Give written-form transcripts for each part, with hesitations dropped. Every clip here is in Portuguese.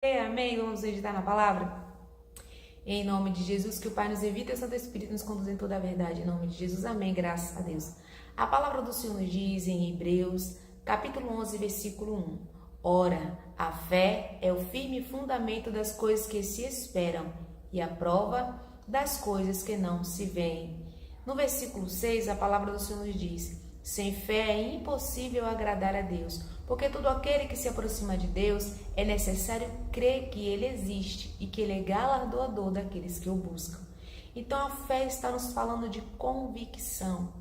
Amém? Vamos meditar na palavra? Em nome de Jesus, que o Pai nos evite e o Santo Espírito nos conduza em toda a verdade. Em nome de Jesus, amém. Graças a Deus. A palavra do Senhor nos diz em Hebreus, capítulo 11, versículo 1. Ora, a fé é o firme fundamento das coisas que se esperam e a prova das coisas que não se veem. No versículo 6, a palavra do Senhor nos diz: sem fé é impossível agradar a Deus, porque todo aquele que se aproxima de Deus é necessário crer que Ele existe e que Ele é galardoador daqueles que o buscam. Então a fé está nos falando de convicção,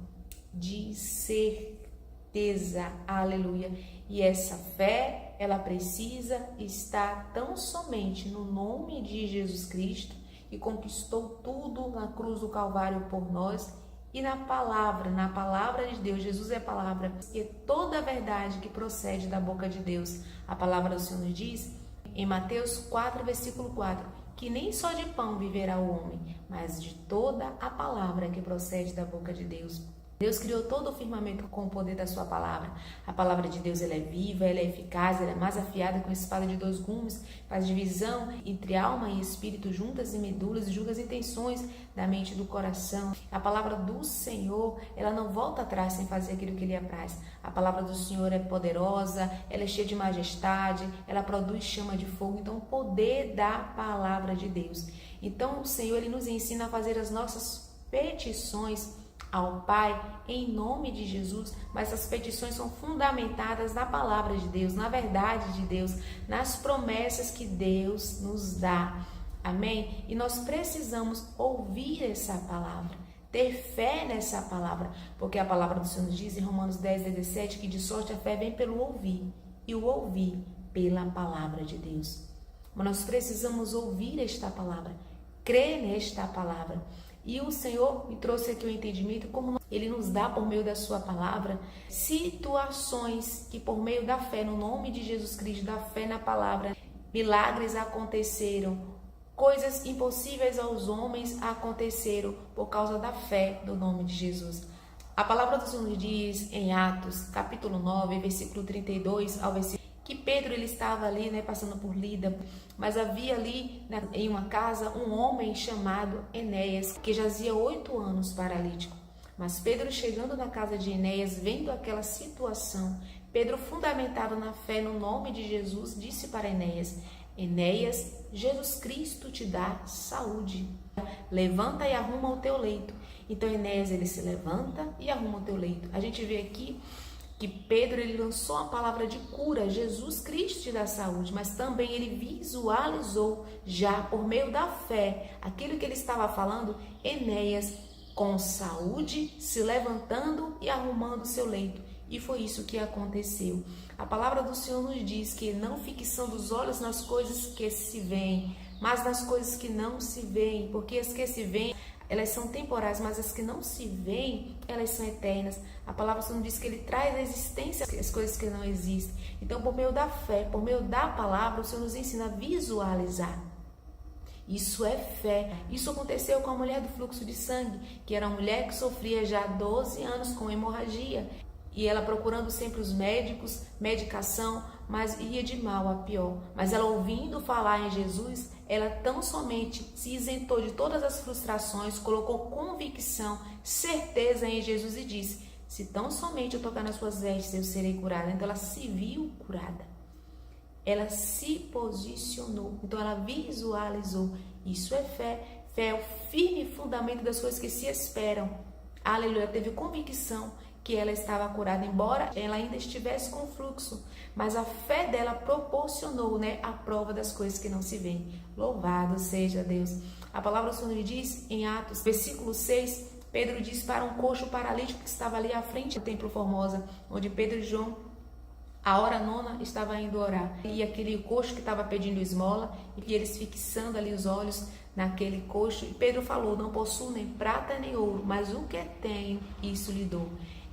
de certeza, aleluia. E essa fé, ela precisa estar tão somente no nome de Jesus Cristo, que conquistou tudo na cruz do Calvário por nós, e na palavra de Deus. Jesus é a palavra, e toda a verdade que procede da boca de Deus. A palavra do Senhor nos diz, em Mateus 4, versículo 4, que nem só de pão viverá o homem, mas de toda a palavra que procede da boca de Deus. Deus criou todo o firmamento com o poder da sua palavra. A palavra de Deus, ela é viva, ela é eficaz, ela é mais afiada que uma espada de 2 gumes, faz divisão entre alma e espírito, juntas e medulas, e julga as intenções da mente e do coração. A palavra do Senhor, ela não volta atrás sem fazer aquilo que lhe apraz. A palavra do Senhor é poderosa, ela é cheia de majestade, ela produz chama de fogo. Então, o poder da palavra de Deus. Então, o Senhor, ele nos ensina a fazer as nossas petições ao Pai, em nome de Jesus, mas essas petições são fundamentadas na palavra de Deus, na verdade de Deus, nas promessas que Deus nos dá, amém? E nós precisamos ouvir essa palavra, ter fé nessa palavra, porque a palavra do Senhor nos diz em Romanos 10, 17, que de sorte a fé vem pelo ouvir, e o ouvir pela palavra de Deus. Mas nós precisamos ouvir esta palavra, crer nesta palavra. E o Senhor me trouxe aqui o entendimento como Ele nos dá por meio da sua palavra situações que por meio da fé no nome de Jesus Cristo, da fé na palavra, milagres aconteceram, coisas impossíveis aos homens aconteceram por causa da fé do nome de Jesus. A palavra do Senhor diz em Atos, capítulo 9, versículo 32 ao versículo que Pedro, ele estava ali, passando por Lida, mas havia ali, em uma casa, um homem chamado Enéas, que jazia 8 anos paralítico. Mas Pedro, chegando na casa de Enéas, vendo aquela situação, Pedro, fundamentado na fé no nome de Jesus, disse para Enéas: Enéas, Jesus Cristo te dá saúde. Levanta e arruma o teu leito. Então Enéas, ele se levanta e arruma o teu leito. A gente vê aqui que Pedro, ele lançou a palavra de cura, Jesus Cristo te dá saúde, mas também ele visualizou já por meio da fé aquilo que ele estava falando, Enéas com saúde, se levantando e arrumando seu leito. E foi isso que aconteceu. A palavra do Senhor nos diz que não fixando os olhos nas coisas que se veem, mas nas coisas que não se veem, porque as que se veem, elas são temporais, mas as que não se veem, elas são eternas. A palavra do Senhor diz que Ele traz à existência as coisas que não existem. Então, por meio da fé, por meio da palavra, o Senhor nos ensina a visualizar. Isso é fé. Isso aconteceu com a mulher do fluxo de sangue, que era uma mulher que sofria já 12 anos com hemorragia. E ela procurando sempre os médicos, medicação, mas ia de mal a pior. Mas ela, ouvindo falar em Jesus, ela tão somente se isentou de todas as frustrações, colocou convicção, certeza em Jesus e disse: se tão somente eu tocar nas suas vestes, eu serei curada. Então ela se viu curada. Ela se posicionou. Então ela visualizou. Isso é fé. Fé é o firme fundamento das coisas que se esperam. Aleluia. Ela teve convicção que ela estava curada, embora ela ainda estivesse com fluxo, mas a fé dela proporcionou, a prova das coisas que não se veem. Louvado seja Deus. A palavra do Senhor diz em Atos, versículo 6, Pedro diz para um coxo paralítico que estava ali à frente do templo Formosa, onde Pedro e João, a hora 9, estava indo orar. E aquele coxo que estava pedindo esmola, e eles fixando ali os olhos naquele coxo, e Pedro falou: não possuo nem prata nem ouro, mas o que tenho, isso lhe dou.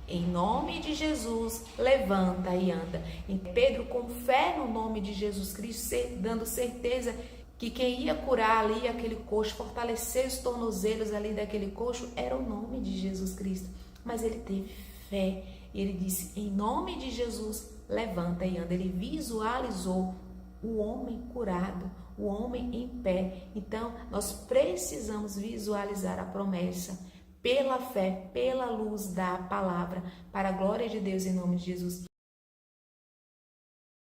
Em nome de Jesus, levanta e anda. E Pedro, com fé no nome de Jesus Cristo, dando certeza que quem ia curar ali aquele coxo, fortalecer os tornozelos ali daquele coxo, era o nome de Jesus Cristo. Mas ele teve fé. Ele disse: em nome de Jesus, levanta e anda. Ele visualizou o homem curado, o homem em pé. Então, nós precisamos visualizar a promessa pela fé, pela luz da palavra, para a glória de Deus em nome de Jesus.